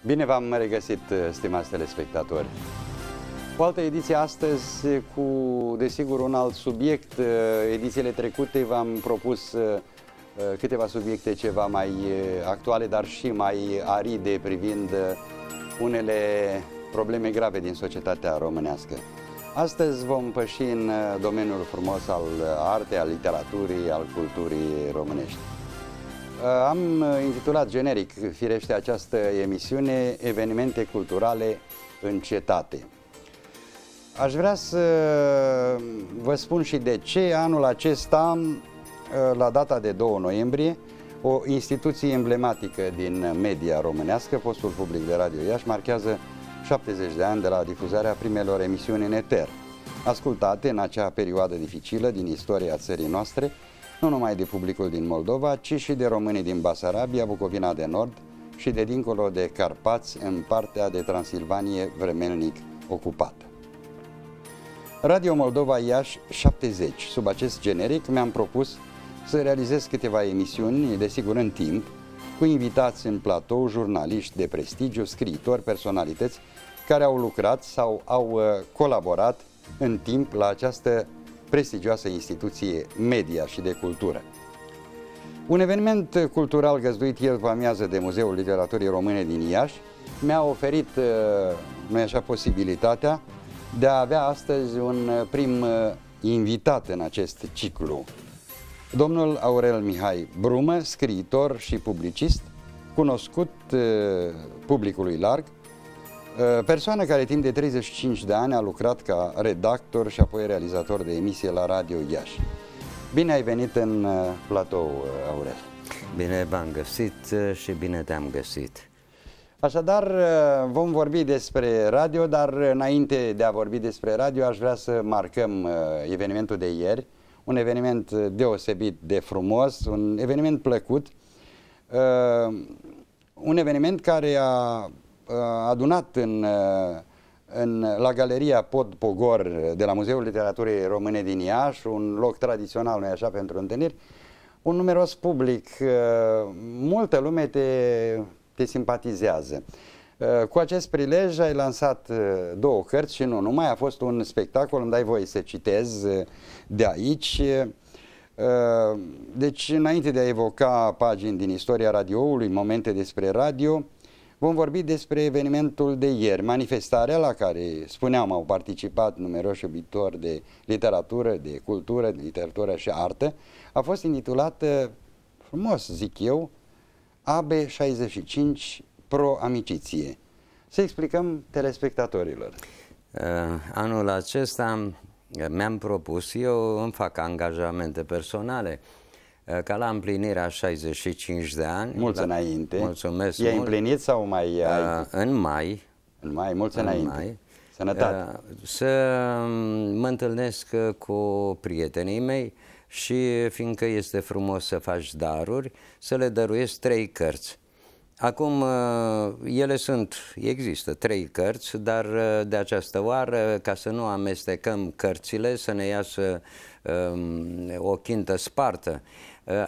Bine v-am regăsit, stimați telespectatori. O altă ediție astăzi cu, desigur, un alt subiect. Edițiile trecute v-am propus câteva subiecte ceva mai actuale, dar și mai aride privind unele probleme grave din societatea românească. Astăzi vom păși în domeniul frumos al artei, al literaturii, al culturii românești. Am intitulat generic, firește, această emisiune Evenimente culturale în cetate. Aș vrea să vă spun și de ce anul acesta, la data de 2 noiembrie, o instituție emblematică din media românească, Postul Public de Radio Iași, marchează 70 de ani de la difuzarea primelor emisiuni în eter, ascultate în acea perioadă dificilă din istoria țării noastre, nu numai de publicul din Moldova, ci și de românii din Basarabia, Bucovina de Nord și de dincolo de Carpați, în partea de Transilvanie vremelnic ocupată. Radio Moldova Iași 70. Sub acest generic mi-am propus să realizez câteva emisiuni, desigur în timp, cu invitați în platou, jurnaliști de prestigiu, scriitori, personalități care au lucrat sau au colaborat în timp la această prestigioasă instituție media și de cultură. Un eveniment cultural găzduit ieri după amiază de Muzeul Literaturii Române din Iași mi-a oferit, nu-i așa, posibilitatea de a avea astăzi un prim invitat în acest ciclu. Domnul Aurel Mihai Brumă, scriitor și publicist, cunoscut publicului larg, persoană care timp de 35 de ani a lucrat ca redactor și apoi realizator de emisie la Radio Iași. Bine ai venit în platou, Aurel. Bine v-am găsit și bine te-am găsit. Așadar, vom vorbi despre radio, dar înainte de a vorbi despre radio, aș vrea să marcăm evenimentul de ieri, un eveniment deosebit de frumos, un eveniment plăcut, un eveniment care a adunat la Galeria Pod Pogor de la Muzeul Literaturii Române din Iași, un loc tradițional, nu-i așa, pentru întâlniri, un numeros public, multă lume te simpatizează. Cu acest prilej ai lansat 2 cărți și nu numai, a fost un spectacol, îmi dai voie să citez de aici. Deci, înainte de a evoca pagini din istoria radioului, momente despre radio, vom vorbi despre evenimentul de ieri, manifestarea la care, spuneam, au participat numeroși iubitori de literatură, de cultură, de literatură și artă. A fost intitulată, frumos zic eu, AB65 Pro Amiciție. Să explicăm telespectatorilor. Anul acesta mi-am propus, eu îmi fac angajamente personale, ca la împlinirea 65 de ani. Mulți înainte. Mulțumesc. I-ai împlinit sau mai ai? În mai. În mai, mulți înainte. Mai. Sănătate. Să mă întâlnesc cu prietenii mei și, fiindcă este frumos să faci daruri, să le dăruiesc 3 cărți. Acum, există 3 cărți, dar de această oară, ca să nu amestecăm cărțile, să ne iasă o chintă spartă,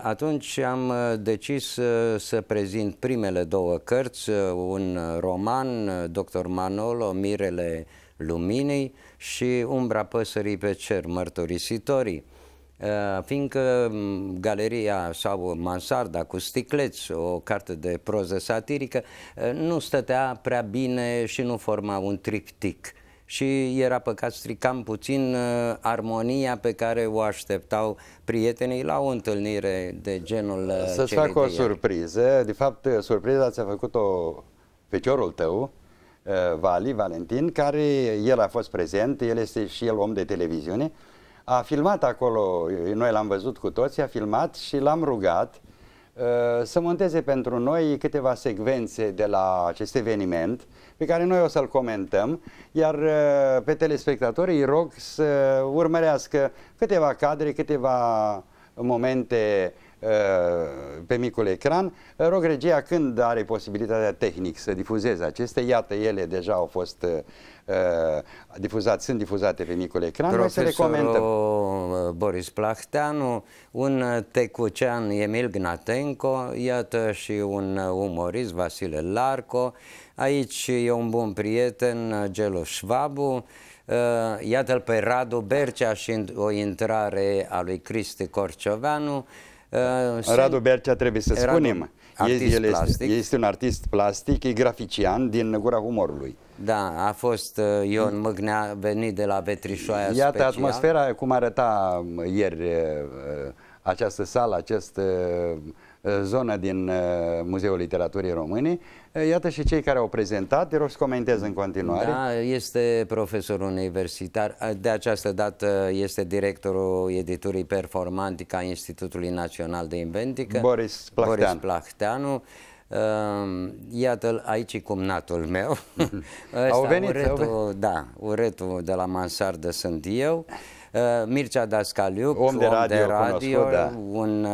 atunci am decis să prezint primele 2 cărți, un roman, Dr. Manolo, Mirele Luminii și Umbra păsării pe cer, mărturisitorii. Fiindcă galeria sau mansarda cu sticleți, o carte de proză satirică, nu stătea prea bine și nu forma un triptic. Și era păcat, stricam puțin armonia pe care o așteptau prietenii la o întâlnire de genul. Să-ți fac o surpriză. De fapt, surpriza ți-a făcut-o feciorul tău, Valentin, care el a fost prezent, el este și el om de televiziune. A filmat acolo, noi l-am văzut cu toții, a filmat și l-am rugat să monteze pentru noi câteva secvențe de la acest eveniment pe care noi o să-l comentăm, iar pe telespectatori îi rog să urmărească câteva cadre, câteva momente pe micul ecran. Rog regia, când are posibilitatea tehnic să difuzeze acestea, iată, ele deja au fost sunt difuzate pe micul ecran. Noi să le comentăm. Boris Plahdeanu, un tecucean Emil Gnatenko, iată și un umorist Vasile Larco, aici e un bun prieten Gelu Schwabu, iată-l pe Radu Bercea și o intrare a lui Cristi Corcioveanu. Radu Bercea, trebuie să spunem, este un artist plastic, e grafician din Gura Humorului. Da, a fost Ion Mâgnea, venit de la Vetrișoaia Iată special. Atmosfera, cum arăta ieri această sală, această zonă din Muzeul Literaturii Române. Iată și cei care au prezentat, te rog să comentez în continuare. Da, este profesor universitar, de această dată este directorul editurii Performantica Institutului Național de Inventică, Boris Plahdeanu. Iată-l aici cumnatul meu. Au venit, da, uretul de la mansardă sunt eu. Mircea Dascaliuc, om de radio, da. Un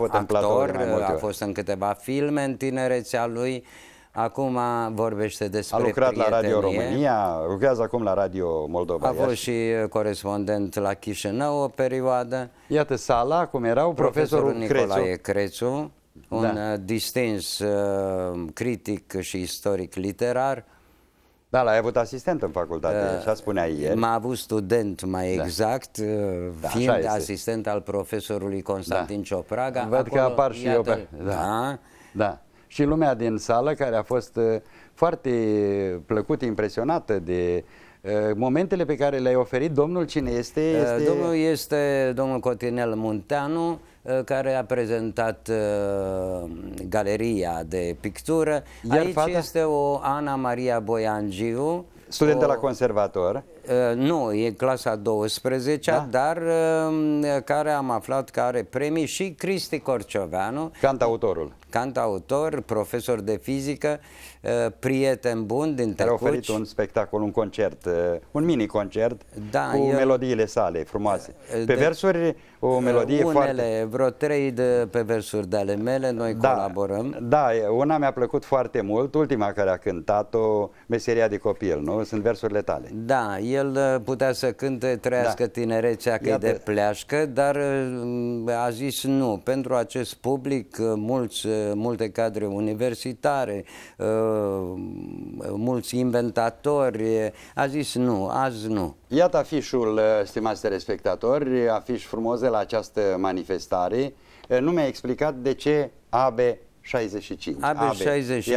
actor, a fost în câteva filme în tinerețea lui. Acum vorbește despre prietenie. A lucrat la Radio România, lucrează acum la Radio Moldova. A fost și corespondent la Chișinău o perioadă. Iată sala, cum erau, profesorul Nicolae Crețu, un distins critic și istoric literar. Da, l-ai avut asistent în facultate, așa spunea ieri. M-a avut student, mai exact, fiind asistent al profesorului Constantin Ciopraga. Văd că apar și eu pe... Da. Și lumea din sală, care a fost foarte plăcut, impresionată de momentele pe care le-ai oferit. Domnul cine este? Domnul este domnul Cotinel Munteanu, care a prezentat galeria de pictură. Iar aici fata? Este o Ana Maria Boiangiu, studentă la conservator. Nu, e clasa 12-a, dar care am aflat că are premii, și Cristi Corcioveanu, cantautor, profesor de fizică, prieten bun din Tecuci. Care a oferit un spectacol, un concert, un mini-concert cu melodiile sale frumoase. Pe versuri, o melodie foarte... Vreo 3 pe versuri de ale mele, noi colaborăm. Da, una mi-a plăcut foarte mult, ultima care a cântat-o, Meseria de copil, nu? Sunt versurile tale. Da, el putea să cânte Trăiască tinerețea, că e de pleașcă, dar a zis nu. Pentru acest public, multe cadre universitare, mulți inventatori, a zis nu, azi nu. Iată afișul, stimați telespectatori, afiș frumos de la această manifestare. Nu mi-a explicat de ce AB65. AB65, e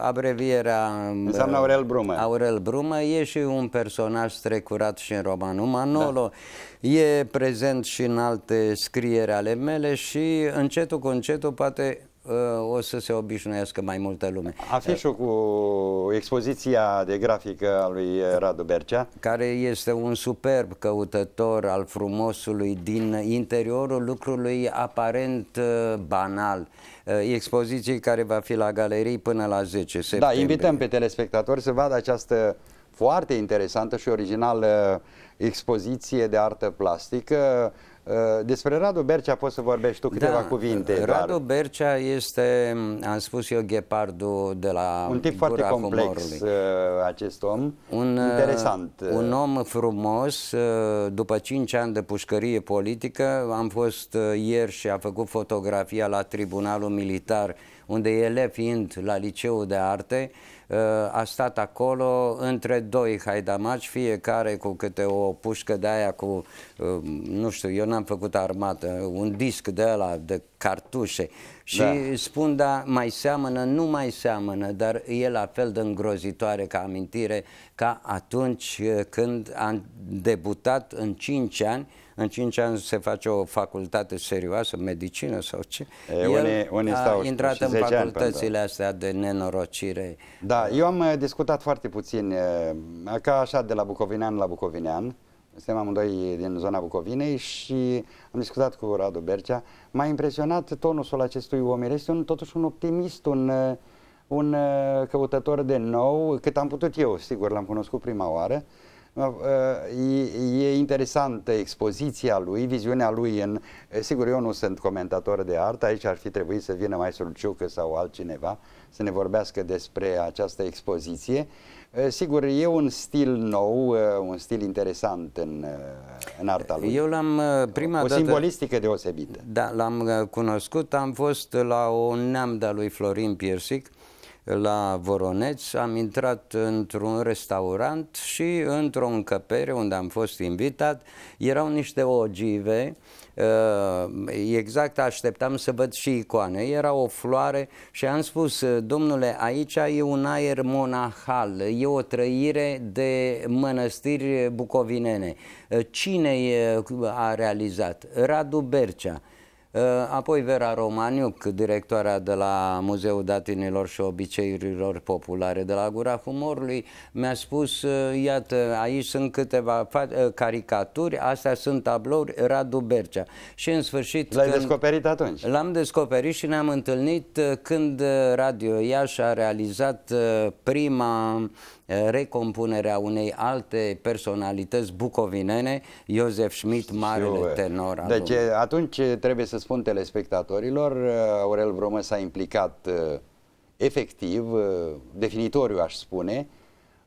abrevierea înseamnă Aurel Brumă. Aurel Brumă. E și un personaj strecurat și în romanul Manolo. E prezent și în alte scrieri ale mele și încetul cu încetul poate o să se obișnuiască mai multă lume. Afișul cu expoziția de grafică a lui Radu Bercea, care este un superb căutător al frumosului din interiorul lucrului aparent banal. Expoziție care va fi la galerii până la 10 septembrie. Da, invităm pe telespectatori să vadă această foarte interesantă și originală expoziție de artă plastică. Despre Radu Bercea poți să vorbești tu câteva cuvinte. Radu Bercea este, am spus eu, ghepardul de la un tip foarte complex, acest om, interesant. Un om frumos. După 5 ani de pușcărie politică, am fost ieri și a făcut fotografia la Tribunalul Militar, unde elev fiind la Liceul de Arte, a stat acolo între 2 haidamaci, fiecare cu câte o pușcă de aia cu, nu știu, eu n-am făcut armată, un disc de ăla de cartușe și spun, da, mai seamănă, nu mai seamănă, dar e la fel de îngrozitoare ca amintire ca atunci când am debutat în 5 ani. În 5 ani se face o facultate serioasă, medicină sau ce. Unii stau a intrat în facultățile astea de nenorocire. Da, eu am discutat foarte puțin, ca așa de la bucovinean la bucovinean. Suntem amândoi din zona Bucovinei și am discutat cu Radu Bercea. M-a impresionat tonusul acestui om. Este totuși un optimist, un căutător de nou, cât am putut eu, sigur, l-am cunoscut prima oară. E interesantă expoziția lui, viziunea lui în... Sigur, eu nu sunt comentator de artă, aici ar fi trebuit să vină Maestru Ciucă sau altcineva să ne vorbească despre această expoziție. Sigur, e un stil nou, un stil interesant în arta lui. Eu l-am prima dată... O simbolistică deosebită. Da, l-am cunoscut, am fost la un neam de-a lui Florin Piersic, la Voroneț, am intrat într-un restaurant și într-o încăpere unde am fost invitat, erau niște ogive, exact așteptam să văd și icoane, era o floare și am spus, domnule, aici e un aer monahal, e o trăire de mănăstiri bucovinene. Cine a realizat? Radu Bercea. Apoi Vera Romaniuc, directoarea de la Muzeul Datinilor și Obiceiurilor Populare de la Gura Humorului, mi-a spus, iată, aici sunt câteva caricaturi, astea sunt tablouri, Radu Bercea. Și în sfârșit... L-ai descoperit atunci? L-am descoperit și ne-am întâlnit când Radio Iași a realizat prima recompunerea unei alte personalități bucovinene, Iosef Schmidt, marele tenor al Deci atunci trebuie să spun telespectatorilor, Aurel Vromă s-a implicat efectiv, definitoriu aș spune,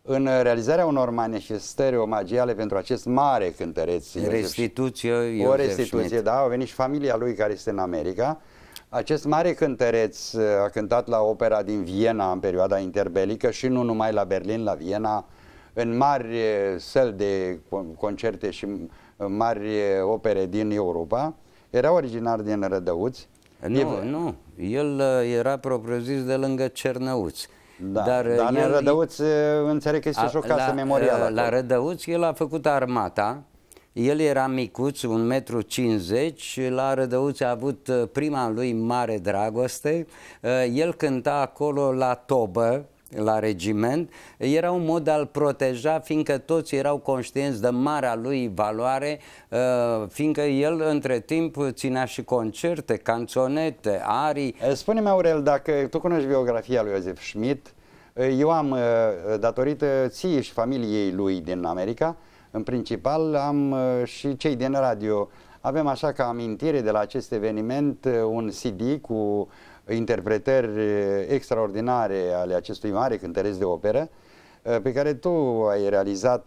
în realizarea unor manifestări omagiale pentru acest mare cântăreț. Restituție, o restituție, da, a venit și familia lui care este în America. Acest mare cântăreț a cântat la opera din Viena în perioada interbelică și nu numai la Berlin, la Viena, în mari săli de concerte și mari opere din Europa. Era originar din Rădăuți. Nu, el era propriu-zis de lângă Cernăuți. Da, dar în Rădăuți înțeleg că este și o casă memorială. La Rădăuți el a făcut armata. El era micuț, 1,50 m, la Rădăuți a avut prima lui mare dragoste, el cânta acolo la tobă, la regiment, era un mod de a-l proteja, fiindcă toți erau conștienți de marea lui valoare, fiindcă el între timp ținea și concerte, canțonete, arii. Spune-mi, Aurel, dacă tu cunoști biografia lui Iosef Schmidt, eu am, datorită ție și familiei lui din America, în principal am și cei din radio, avem așa ca amintire de la acest eveniment un CD cu interpretări extraordinare ale acestui mare cântăreț de operă, pe care tu ai realizat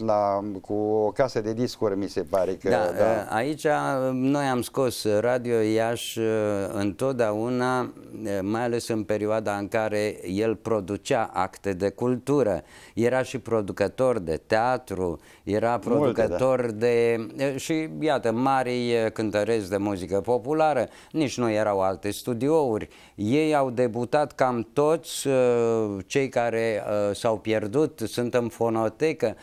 cu o casă de discuri, mi se pare că... Da. Aici noi am scos Radio Iași întotdeauna, mai ales în perioada în care el producea acte de cultură. Era și producător de teatru, era producător de... Și iată, mari cântăreți de muzică populară, nici nu erau alte studiouri. Ei au debutat cam toți, cei care s-au pierdut, sunt în fonotecă,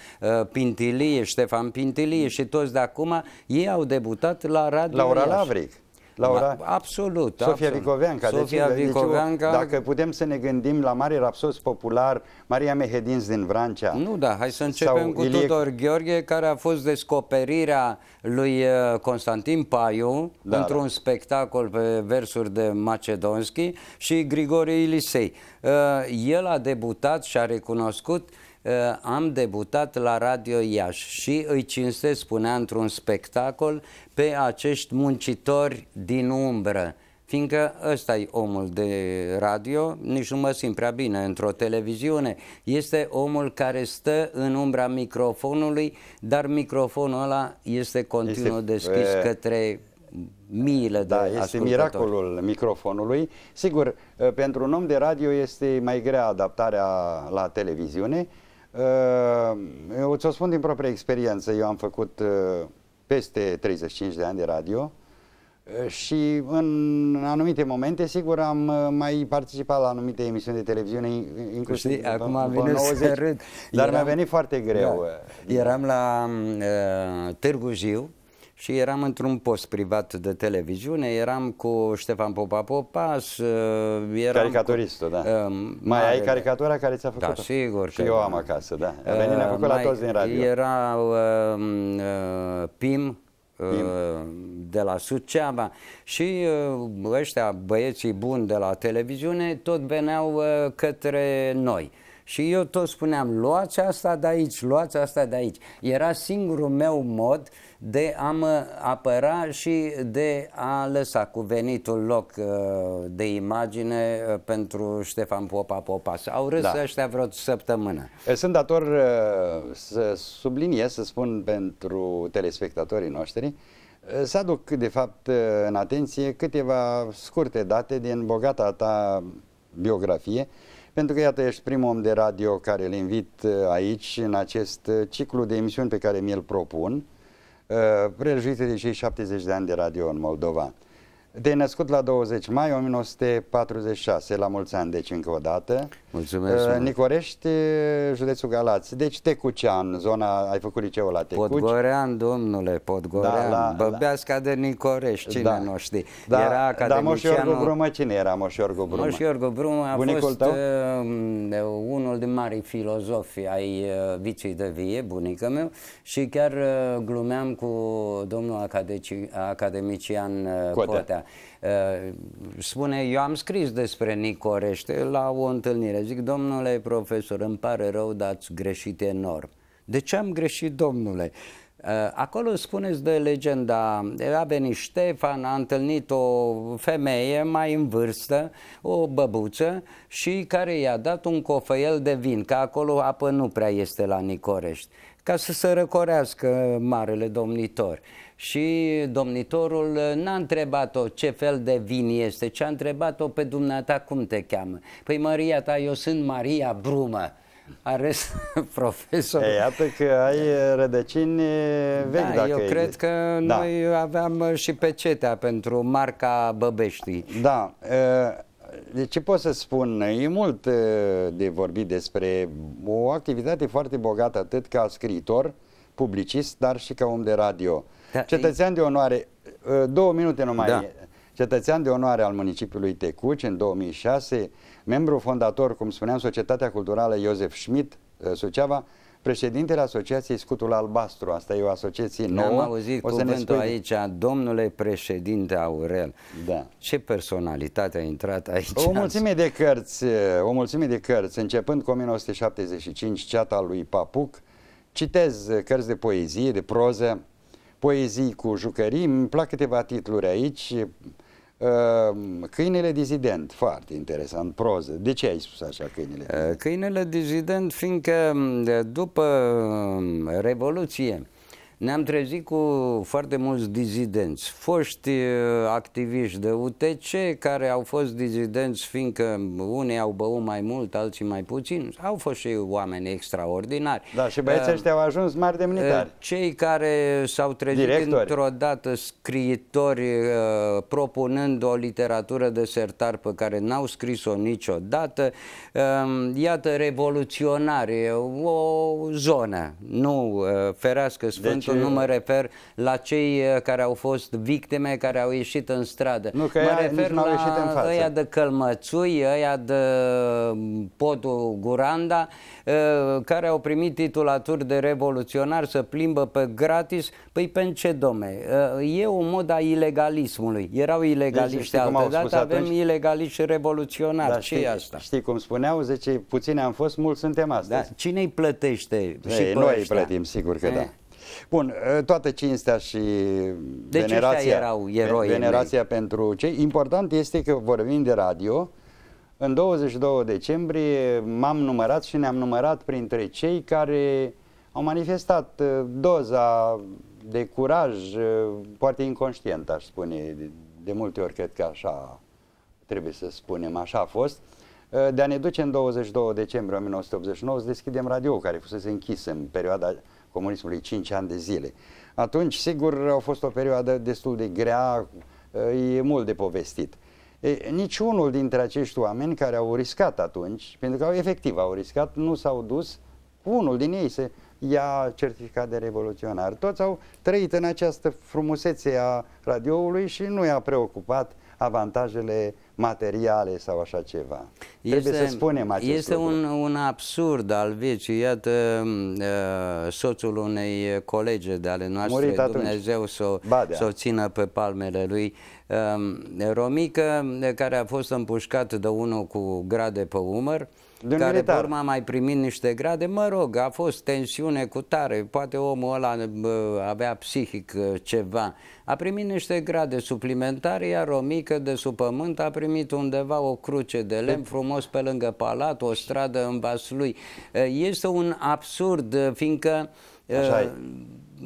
Pintilie, Ștefan Pintilie și toți de acum, ei au debutat la Radio Laura Iași. Lavric. Absolut. Sofia Vicoveanca. Sofia Vicoveanca. Dacă putem să ne gândim la mari rapsozi popular, Maria Mehedinț din Vrancea. Nu, da, hai să începem cu Tudor Gheorghe, care a fost descoperirea lui Constantin Paiu într-un spectacol pe versuri de Macedonski și Grigore Ilisei. El a debutat și a recunoscut: am debutat la Radio Iași și îi cinstesc, spunea într-un spectacol, pe acești muncitori din umbră, fiindcă ăsta e omul de radio, nici nu mă simt prea bine într-o televiziune, este omul care stă în umbra microfonului, dar microfonul ăla este continuu deschis către miile de ascultători. Este miracolul microfonului. Sigur, pentru un om de radio este mai grea adaptarea la televiziune. Eu ți-o spun din propria experiență. Eu am făcut peste 35 de ani de radio și în anumite momente, sigur, am mai participat la anumite emisiuni de televiziune, inclusiv acum vine 90, să râd. Dar mi-a venit foarte greu. Eram la Târgu Jiu și eram într-un post privat de televiziune, eram cu Ștefan Popa-Popas, caricaturistul, da. Mai ai caricatura care ți-a făcut-o? Da, sigur. Și eu am acasă, da. Ne-a făcut la toți din radio. Era Pim de la Suceava și ăștia, băieții buni de la televiziune, tot veneau către noi. Și eu tot spuneam, luați asta de aici, luați asta de aici. Era singurul meu mod de a mă apăra și de a lăsa cu venitul loc de imagine pentru Ștefan Popa. Au râs ăștia vreo săptămână. Sunt dator să subliniez, să spun pentru telespectatorii noștri, să aduc de fapt în atenție câteva scurte date din bogata ta biografie, pentru că iată ești primul om de radio care îl invit aici în acest ciclu de emisiuni pe care mi-l propun, prelăjuite de cei 70 de ani de radio în Moldova. Te-ai născut la 20 mai 1946, la mulți ani, deci încă o dată. Mulțumesc. Nicorești, județul Galați. Deci Tecucean, zona, ai făcut liceul la Tecuci. Podgorean, domnule, Podgorean, Băbeasca de Nicorești, cine nu știe. Era academicianul... Moș Iorgu Brumă, cine era Moș Iorgu Brumă? Moș Iorgu Brumă a fost unul din marii filozofi ai viței de vie, bunică meu, și chiar glumeam cu domnul academician Cotea. Spune, eu am scris despre Nicorești la o întâlnire, zic, domnule profesor, îmi pare rău, dar ați greșit enorm. De ce am greșit, domnule? Acolo spuneți de legenda, a venit Ștefan, a întâlnit o femeie mai în vârstă, o băbuță, și care i-a dat un cofăiel de vin, că acolo apă nu prea este la Nicorești, ca să se răcorească marele domnitor. Și domnitorul n-a întrebat-o ce fel de vin este, ci a întrebat-o pe dumneata cum te cheamă. Păi, Maria ta, eu sunt Maria Brumă. Are profesor. Iată că ai rădăcini vechi. Da, eu cred că noi aveam și pecetea pentru marca Băbeștii. Da. Deci ce pot să spun? E mult de vorbit despre o activitate foarte bogată, atât ca scriitor, publicist, dar și ca om de radio. Da, cetățean de onoare, 2 minute numai, cetățean de onoare al municipiului Tecuci în 2006, membru fondator, cum spuneam, Societatea Culturală Iosef Schmidt, Suceava, președintele Asociației Scutul Albastru. Asta e o asociație nouă. Am auzit cuvântul aici, domnule președinte Aurel. Da. Ce personalitate a intrat aici? O mulțime de cărți, începând cu 1975, Ceata lui Papuc. Citez cărți de poezie, de proză, poezii cu jucării, îmi plac câteva titluri aici. Câinele dizident, foarte interesant, proză. De ce ai spus așa, Câinele? Câinele dizident, fiindcă după Revoluție ne-am trezit cu foarte mulți dizidenți, foști activiști de UTC care au fost dizidenți fiindcă unii au băut mai mult, alții mai puțin. Au fost și oameni extraordinari. Da, și băieții ăștia au ajuns mari demnitari. Cei care s-au trezit într-o dată scriitori propunând o literatură de sertar pe care n-au scris-o niciodată. Iată, revoluționari, o zonă, nu ferească Sfântul. Nu mă refer la cei care au fost victime, care au ieșit în stradă. Nu, că mă refer la ăia de Călmățui, ăia de Podul Guranda, care au primit titulaturi de revoluționar să plimbă pe gratis. Păi pe ce, domne? E o mod a ilegalismului. Erau ilegaliști altădată, avem ilegaliști revoluționari. Da, ce-i asta? Știi cum spuneau? Zice, puțini am fost, mulți suntem astăzi. Da. Cine îi plătește? Noi îi plătim, sigur că da. Bun, toată cinstea și venerația pentru cei. Important este că vorbim de radio. În 22 decembrie m-am numărat și ne-am numărat printre cei care au manifestat doza de curaj, poate inconștient, aș spune, de multe ori cred că așa trebuie să spunem, așa a fost, de a ne duce în 22 decembrie 1989 să deschidem radio, care fusese închis în perioada comunismului 5 ani de zile. Atunci, sigur, a fost o perioadă destul de grea, e mult de povestit. Niciunul dintre acești oameni care au riscat atunci, pentru că efectiv au riscat, nu s-au dus, unul din ei se ia certificat de revoluționar. Toți au trăit în această frumusețe a radioului și nu i-a preocupat avantajele materiale sau așa ceva. Trebuie să spunem acest lucru. Este un absurd al vieții. Iată, soțul unei colege de ale noastre, Dumnezeu să o țină pe palmele lui, Romică, care a fost împușcat de unul cu grade pe umăr, care pe urmă a mai primit niște grade. Mă rog, a fost tensiune cu tare, poate omul ăla avea psihic ceva. A primit niște grade suplimentare, iar o mică de sub pământ a primit undeva o cruce de lemn frumos pe lângă palat, o stradă în Vaslui. Este un absurd, fiindcă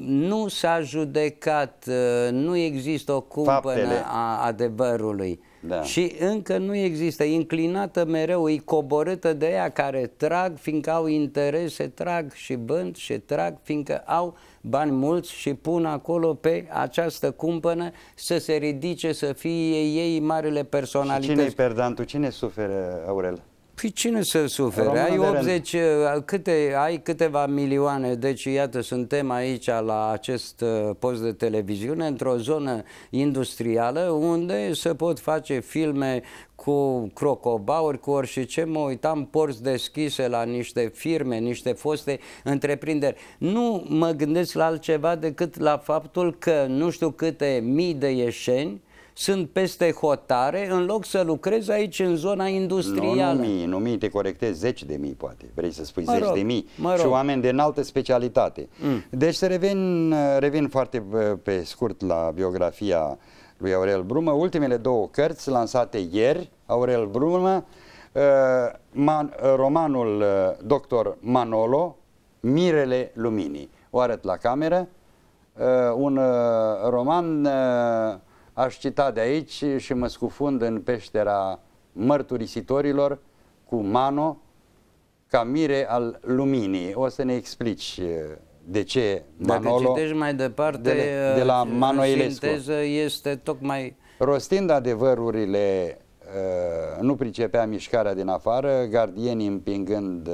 nu s-a judecat, nu există o cumpănă a adevărului. Da. Și încă nu există, inclinată mereu, e coborâtă de ea care trag, fiindcă au interese, trag și vând și trag, fiindcă au bani mulți și pun acolo pe această cumpănă să se ridice, să fie ei marile personalități. Și cine-i perdantul? Cine suferă, Aurel? Păi cine să sufere? Ai câteva milioane, deci iată, suntem aici la acest post de televiziune, într-o zonă industrială unde se pot face filme cu crocobauri, cu orice. Mă uitam, porți deschise la niște firme, niște foste întreprinderi. Nu mă gândesc la altceva decât la faptul că nu știu câte mii de ieșeni sunt peste hotare în loc să lucrezi aici în zona industrială. Nu mii, te corectezi, 10 de mii poate. Vrei să spui 10 de mii și oameni de înaltă specialitate. Deci să revin foarte pe scurt la biografia lui Aurel Brumă. Ultimele două cărți lansate ieri, Aurel Brumă, romanul Dr. Manolo, Mirele Luminii. O arăt la cameră, un roman. Aș cita de aici și mă scufund în peștera mărturisitorilor cu Mano ca mire al luminii. O să ne explici de ce Manolo... Dacă citești mai departe, de la Mano Ilescu. Este tocmai... Rostind adevărurile, nu pricepea mișcarea din afară, gardienii împingând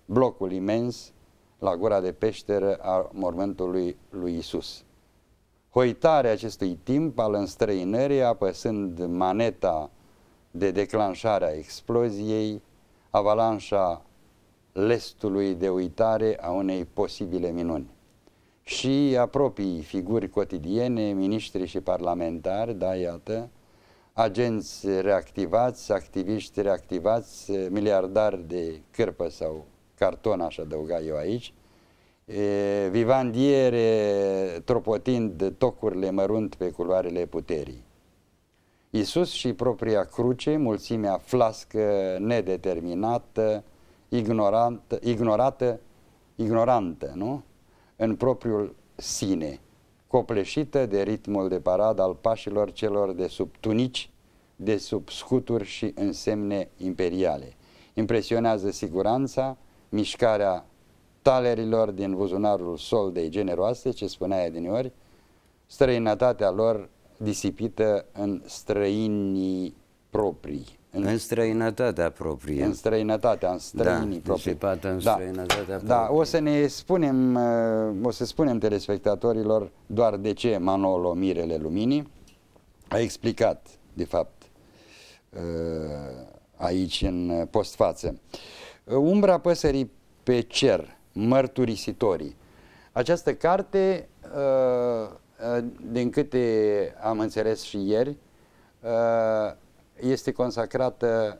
blocul imens la gura de peșteră a mormântului lui Isus. Hoitarea acestui timp al înstrăinării, apăsând maneta de declanșare a exploziei, avalanșa lestului de uitare a unei posibile minuni. Și apropii figuri cotidiene, miniștri și parlamentari, da, iată, agenți reactivați, activiști reactivați, miliardari de cârpă sau carton, aș adăuga eu aici, vivandiere tropotind tocurile mărunt pe culoarele puterii. Iisus și propria cruce, mulțimea flască, nedeterminată, ignorantă, nu? În propriul sine, copleșită de ritmul de paradă al pașilor celor de sub tunici, de sub scuturi și însemne imperiale. Impresionează siguranța, mișcarea talerilor din buzunarul soldei generoase, ce spunea adineori, străinătatea lor disipită în străinii proprii. În străinătatea proprie. În străinătatea proprii. Disipată în străinătatea proprie. Da, o să spunem telespectatorilor doar de ce Manolo, Mirele Luminii, a explicat, de fapt, aici în postfață. Umbra păsării pe cer, mărturisitorii. Această carte, din câte am înțeles și ieri, este consacrată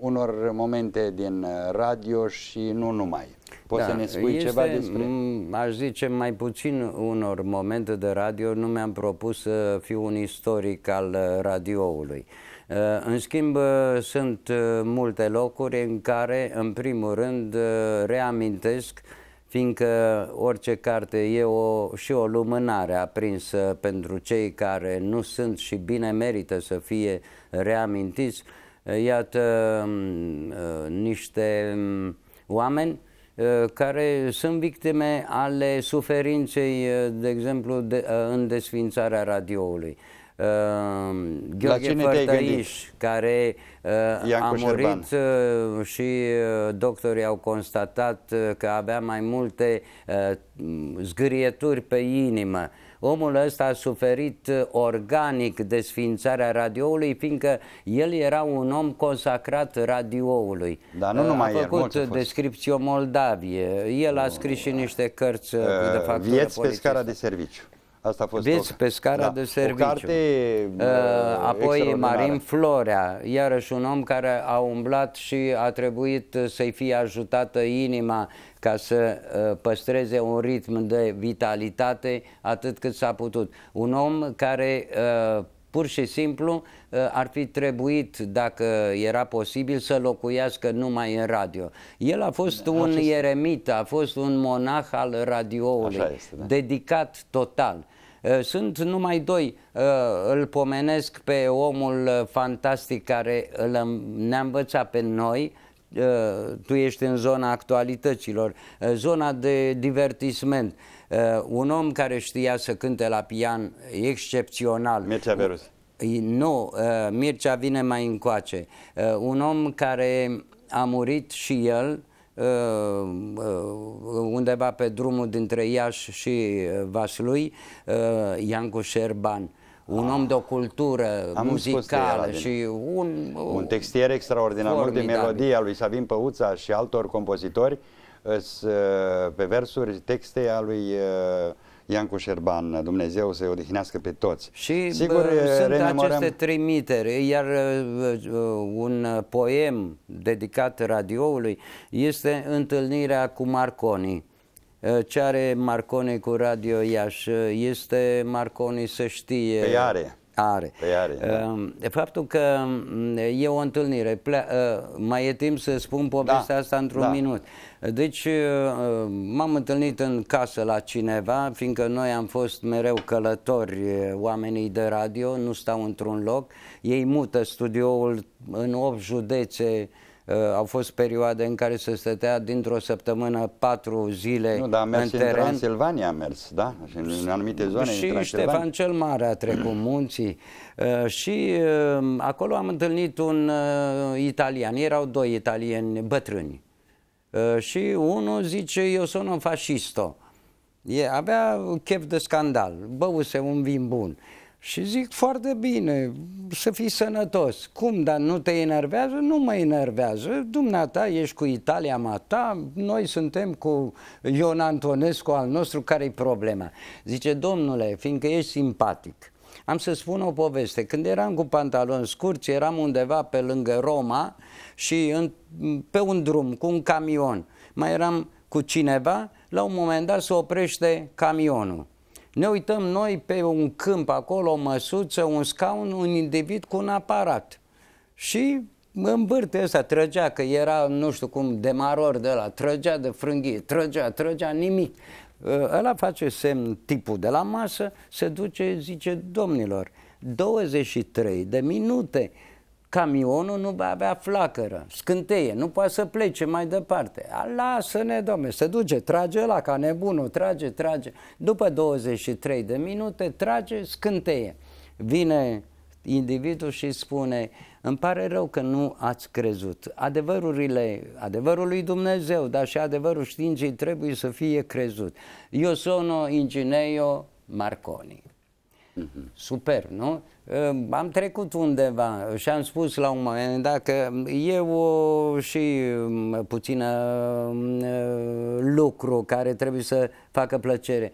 unor momente din radio și nu numai. Poți să ne spui ceva despre... Aș zice mai puțin unor momente de radio, nu mi-am propus să fiu un istoric al radioului. În schimb, sunt multe locuri în care, în primul rând, reamintesc, fiindcă orice carte e și o lumânare aprinsă pentru cei care nu sunt și bine merită să fie reamintiți. Iată niște oameni care sunt victime ale suferinței, de exemplu, în desființarea radioului. Gheorghe Fărtăiș, care a murit și doctorii au constatat că avea mai multe zgârieturi pe inimă. Omul ăsta a suferit organic desființarea radioului, fiindcă el era un om consacrat radioului. Dar nu numai a făcut Descriptio Moldavie, el a scris și niște cărți de factură Vieți pe scara de serviciu. Asta a fost pe scara de serviciu. O carte apoi Marin Florea, iarăși un om care a umblat și a trebuit să-i fie ajutată inima ca să păstreze un ritm de vitalitate atât cât s-a putut. Un om care pur și simplu ar fi trebuit, dacă era posibil, să locuiască numai în radio. El a fost un eremit, a fost un monah al radioului, dedicat total. Sunt numai doi. Îl pomenesc pe omul fantastic care ne-a învățat pe noi. Tu ești în zona actualităților, zona de divertisment. Un om care știa să cânte la pian excepțional. Mircea Verus. Nu, Mircea vine mai încoace. Un om care a murit și el undeva pe drumul dintre Iași și Vaslui, Iancu Șerban. Un om de o cultură muzicală și un textier extraordinar, mult de melodie a lui Sabin Păuța și altor compozitori, pe versuri, texte a lui Iancu Șerban, Dumnezeu să-i odihnească pe toți. Și sigur, sunt aceste trimiteri, iar un poem dedicat radioului este Întâlnirea cu Marconi. Ce are Marconi cu Radio Iași? Este Marconi să știe... Păi are. Faptul că e o întâlnire, mai e timp să spun povestea asta într-un minut. Deci m-am întâlnit în casă la cineva, fiindcă noi am fost mereu călători, oamenii de radio, nu stau într-un loc, ei mută studioul în 8 județe. Au fost perioade în care se stătea dintr-o săptămână 4 zile în teren. În Transilvania a mers, da? Și în anumite zone. Și Ștefan cel Mare a trecut munții. Și acolo am întâlnit un italian. Erau 2 italieni bătrâni. Și unul zice, eu sono fascisto. Avea chef de scandal. Băuse un vin bun. Și zic, foarte bine, să fii sănătos. Cum, dar nu te enervează? Nu mă enervează. Dumneata, ești cu Italia ta, noi suntem cu Ion Antonescu al nostru, care-i problema? Zice, domnule, fiindcă ești simpatic, am să spun o poveste. Când eram cu pantaloni scurți, eram undeva pe lângă Roma și pe un drum, cu un camion. Mai eram cu cineva, la un moment dat se oprește camionul. Ne uităm noi pe un câmp acolo, o măsuță, un scaun, un individ cu un aparat. Și în bârte ăsta trăgea, că era, nu știu cum, demaror de ăla, trăgea de frânghie, trăgea, nimic. Ăla face semn, tipul de la masă, se duce, zice, domnilor, 23 de minute, camionul nu va avea flacără, scânteie, nu poate să plece mai departe. Lasă-ne, domne, se duce, trage ăla ca nebunul, trage. După 23 de minute, trage, scânteie. Vine individul și spune, îmi pare rău că nu ați crezut. Adevărul lui Dumnezeu, dar și adevărul științei trebuie să fie crezut. Eu sono Ingineo Marconi. Super, nu? Am trecut undeva și am spus la un moment dat că e și puțină lucru care trebuie să facă plăcere.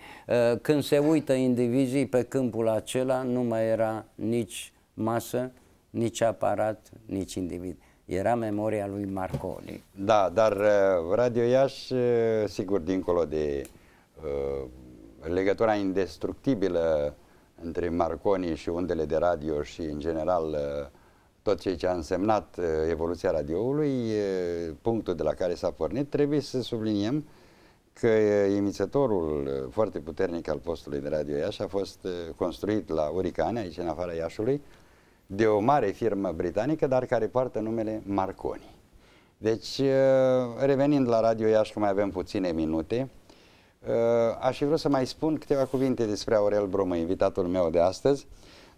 Când se uită indivizii pe câmpul acela, nu mai era nici masă, nici aparat, nici individ. Era memoria lui Marconi. Da, dar Radio Iași, sigur, dincolo de legătura indestructibilă între Marconi și undele de radio și, în general, tot ceea ce a însemnat evoluția radioului, punctul de la care s-a pornit, trebuie să subliniem că emițătorul foarte puternic al postului de Radio Iași a fost construit la Uricane, aici în afara Iașului, de o mare firmă britanică, dar care poartă numele Marconi. Deci, revenind la Radio Iași, că mai avem puține minute, aș fi vrut să mai spun câteva cuvinte despre Aurel Brumă, invitatul meu de astăzi,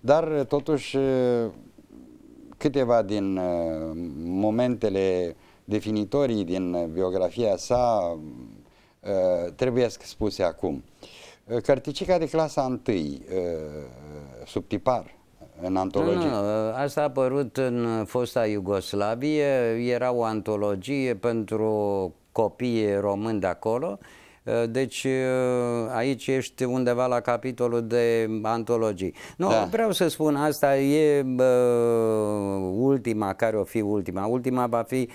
dar totuși câteva din momentele definitorii din biografia sa trebuie spuse acum. Cărticica de clasa 1, sub tipar, în antologie. Asta a apărut în fosta Iugoslavie, era o antologie pentru copii români de acolo. Deci aici ești undeva la capitolul de antologii. Nu, vreau să spun, asta e ultima, care o fi ultima. Ultima va fi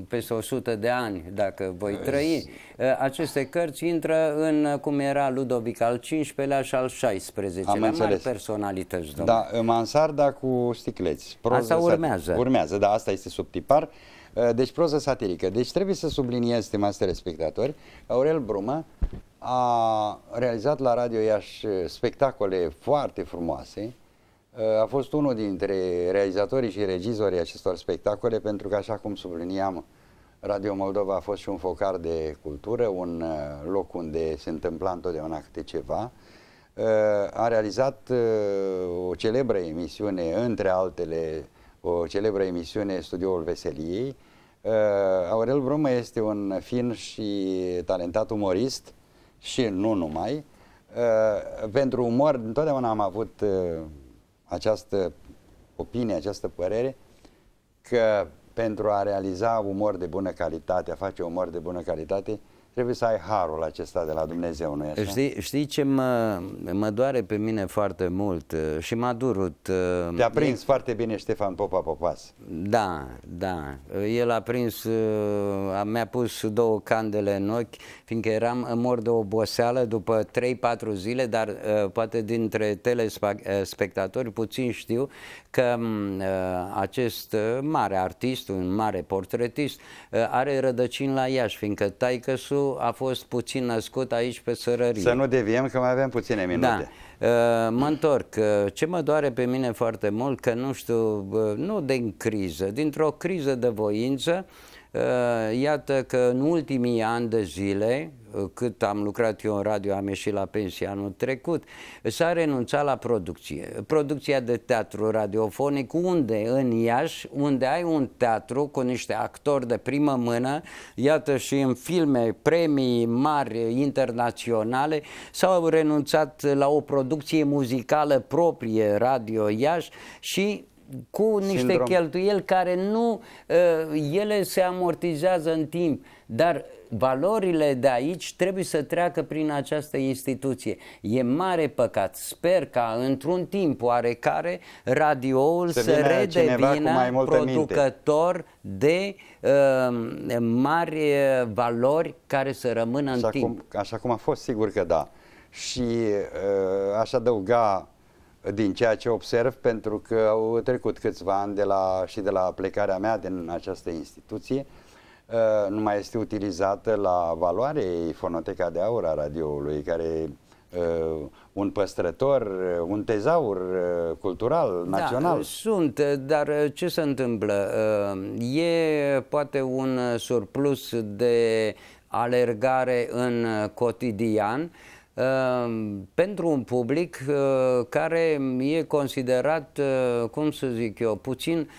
peste 100 de ani, dacă voi trăi. Aceste cărți intră în, cum era Ludovic al XV-lea și al XVI-lea, mari personalități. Da, mansarda cu sticleți. Asta urmează. Urmează, da, asta este subtipar. Deci proză satirică. Deci trebuie să subliniez, stimați telespectatori, Aurel Brumă a realizat la Radio Iași spectacole foarte frumoase. A fost unul dintre realizatorii și regizorii acestor spectacole, pentru că, așa cum subliniam, Radio Moldova a fost și un focar de cultură, un loc unde se întâmpla întotdeauna câte ceva. A realizat o celebră emisiune, între altele, o celebră emisiune, Studioul Veseliei. Aurel Brumă este un fin și talentat umorist și nu numai. Pentru umor, întotdeauna am avut această opinie, această părere, că pentru a realiza umor de bună calitate, a face umor de bună calitate, trebuie să ai harul acesta de la Dumnezeu, nu-i așa? Știi ce mă doare pe mine foarte mult și m-a durut? Te-a prins foarte bine Ștefan Popa Popas. Da, da. El a prins, mi-a pus 2 candele în ochi, fiindcă eram mor de oboseală după 3-4 zile, dar poate dintre telespectatori puțin știu că acest mare artist, un mare portretist, are rădăcini la Iași, fiindcă taică-su a fost puțin născut aici pe Sărărie. Să nu deviem, că mai avem puține minute. Da. Mă întorc. Ce mă doare pe mine foarte mult, că nu știu, nu din criză, dintr-o criză de voință, iată că în ultimii ani de zile, cât am lucrat eu în radio, am ieșit la pensie anul trecut, s-a renunțat la producție. Producția de teatru radiofonic, unde în Iași, unde ai un teatru cu niște actori de primă mână, iată și în filme, premii mari internaționale, s-au renunțat la o producție muzicală proprie Radio Iași și cu niște cheltuieli care nu, ele se amortizează în timp, dar valorile de aici trebuie să treacă prin această instituție. E mare păcat. Sper ca într-un timp oarecare radioul să redevină producător de mari valori care să rămână în timp. Așa cum a fost, sigur că da. Și aș adăuga din ceea ce observ, pentru că au trecut câțiva ani de la plecarea mea din această instituție, nu mai este utilizată la valoare Fonoteca de Aur a radioului, care un păstrător, un tezaur cultural, național. Da, sunt, dar ce se întâmplă? E poate un surplus de alergare în cotidian, pentru un public care e considerat, cum să zic eu, puțin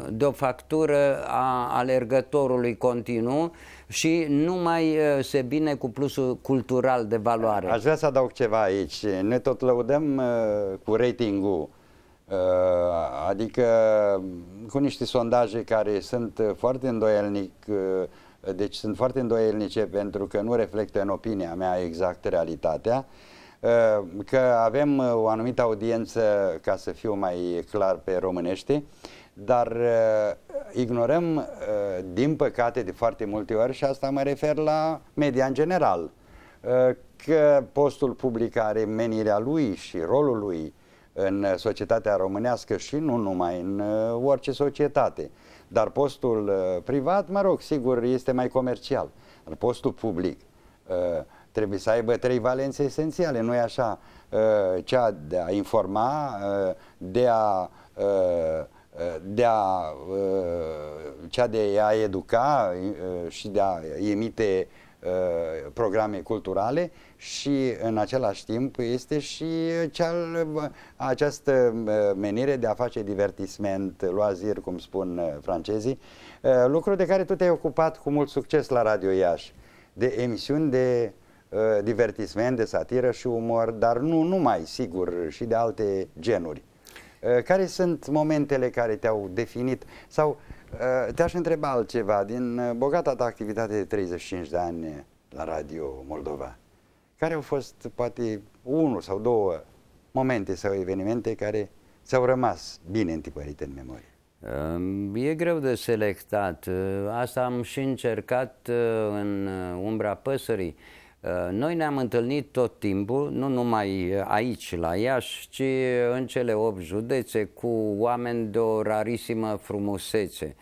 de o factură a alergătorului continuu și nu mai se bine cu plusul cultural de valoare. Aș vrea să adaug ceva aici. Ne tot lăudăm cu ratingul, adică cu niște sondaje care sunt foarte îndoielnice, pentru că nu reflectă, în opinia mea, exact realitatea, că avem o anumită audiență, ca să fiu mai clar pe românește, dar ignorăm, din păcate, de foarte multe ori, și asta mă refer la media în general, că postul public are menirea lui și rolul lui în societatea românească și nu numai, în orice societate. Dar postul privat, mă rog, sigur, este mai comercial. Dar postul public trebuie să aibă 3 valențe esențiale, nu-i așa? Cea de a informa, cea de a educa și de a emite programe culturale, și în același timp este și această menire de a face divertisment, loisir, cum spun francezii, lucru de care tu te-ai ocupat cu mult succes la Radio Iași, de emisiuni de divertisment, de satiră și umor, dar nu numai, sigur, și de alte genuri. Care sunt momentele care te-au definit? Sau Te-aș întreba altceva. Din bogata ta activitate de 35 de ani la Radio Moldova, care au fost poate unul sau două momente sau evenimente care ți-au rămas bine întipărite în memorie? E greu de selectat. Asta am și încercat în Umbra Păsării. Noi ne-am întâlnit tot timpul, nu numai aici la Iași, ci în cele 8 județe, cu oameni de o rarisimă frumusețe,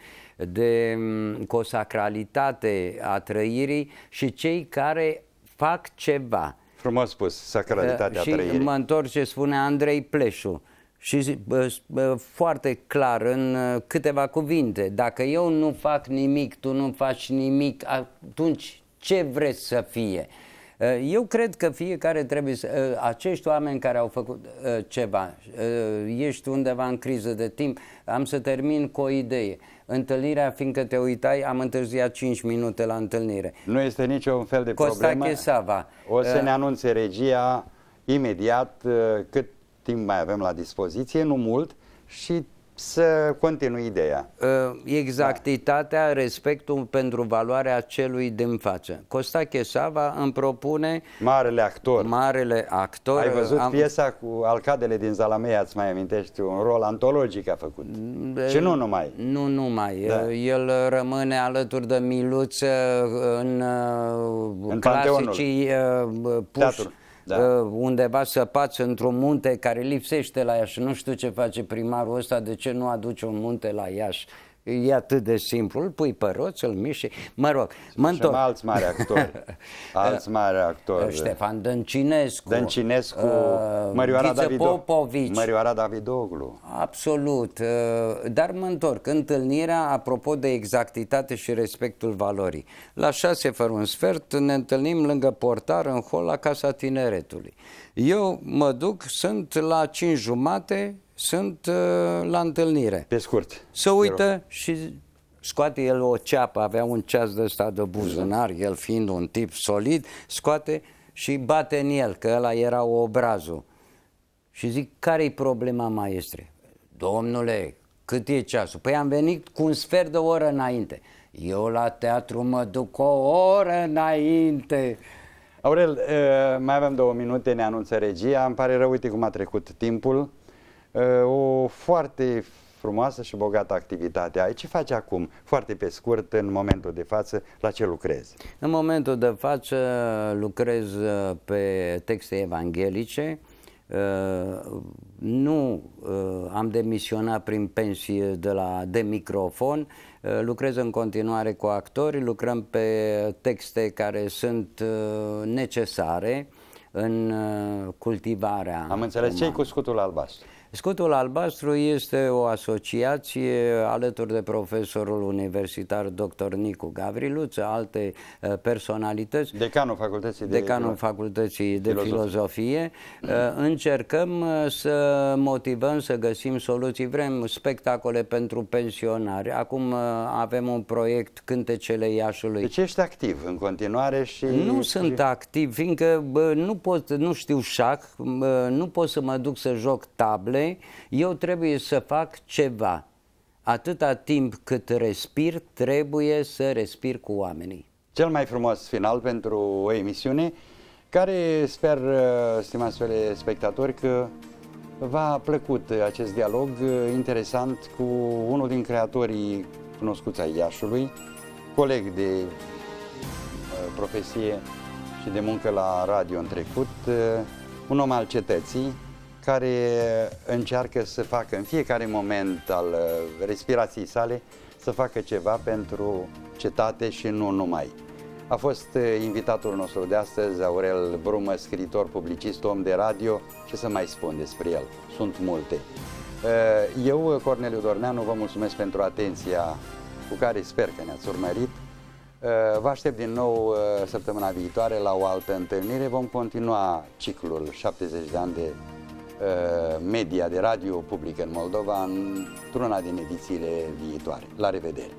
cu o sacralitate a trăirii și cei care fac ceva. Frumos spus, sacralitatea trăirii. Și mă întorc ce spune Andrei Pleșu. Și foarte clar, în câteva cuvinte, dacă eu nu fac nimic, tu nu faci nimic, atunci ce vreți să fie? Eu cred că fiecare trebuie să... Acești oameni care au făcut ceva, ești undeva în criză de timp, am să termin cu o idee. Întâlnirea, fiindcă te uitai, am întârziat 5 minute la întâlnire. Nu este niciun fel de problemă. Costache Sava. O să ne anunțe regia imediat cât timp mai avem la dispoziție, nu mult, și să continui ideea. Exactitatea, respectul pentru valoarea celui din față. Costache Sava îmi propune... Marele actor. Marele actor. Ai văzut piesa cu Alcadele din Zalamea, îți mai amintești? Un rol antologic a făcut. Și nu numai. Nu numai. Da. El rămâne alături de Miluță în clasicii puși. Da. Undeva săpați într-un munte care lipsește la Iași. Nu știu ce face primarul ăsta, de ce nu aduce un munte la Iași. E atât de simplu, îl pui pe roț, îl miști. Mă rog, mă întorc. Alți mari actori. Alți mari actori. Ștefan Dăncinescu. Mărioara Popovici. Mărioara Davidoglu. Absolut. Dar mă întorc. Întâlnirea, apropo de exactitate și respectul valorii. La 6:15 ne întâlnim lângă portar în hol la Casa Tineretului. Eu mă duc, sunt la 5:30, sunt la întâlnire. Pe scurt. Se uită și scoate el o ceapă, avea un ceas de ăsta de buzunar, el fiind un tip solid, scoate și bate în el, că ăla era obrazul. Și zic, care-i problema, maestre? Domnule, cât e ceasul? Păi am venit cu un sfert de oră înainte. Eu la teatru mă duc o oră înainte. Aurel, mai avem 2 minute, ne anunță regia. Îmi pare rău, uite cum a trecut timpul. O foarte frumoasă și bogată activitate ai. Ce faci acum? Foarte pe scurt, în momentul de față, la ce lucrezi? În momentul de față lucrez pe texte evanghelice. Nu am demisionat prin pensie de microfon. Lucrez în continuare cu actori, lucrăm pe texte care sunt necesare în cultivarea. Am înțeles. Ce-i cu Scutul Albastru? Scutul Albastru este o asociație alături de profesorul universitar dr. Nicu Gavriluță, alte personalități. Decanul Facultății de Filozofie. Încercăm să motivăm, să găsim soluții. Vrem spectacole pentru pensionari. Acum avem un proiect, Cântecele Iașului. Deci ești activ în continuare și... Nu sunt activ, fiindcă nu știu șah, nu pot să mă duc să joc table. Eu trebuie să fac ceva. Atâta timp cât respir, trebuie să respir cu oamenii. Cel mai frumos final pentru o emisiune care sper, stimați spectatori, că v-a plăcut acest dialog interesant cu unul din creatorii cunoscuți ai Iașului, coleg de profesie și de muncă la radio în trecut, un om al cetății, care încearcă să facă în fiecare moment al respirației sale să facă ceva pentru cetate și nu numai. A fost invitatul nostru de astăzi, Aurel Brumă, scriitor, publicist, om de radio. Ce să mai spun despre el? Sunt multe. Eu, Corneliu Dorneanu, vă mulțumesc pentru atenția cu care sper că ne-ați urmărit. Vă aștept din nou săptămâna viitoare la o altă întâlnire. Vom continua ciclul 70 de ani de media de radio publică în Moldova într-una din edițiile viitoare. La revedere!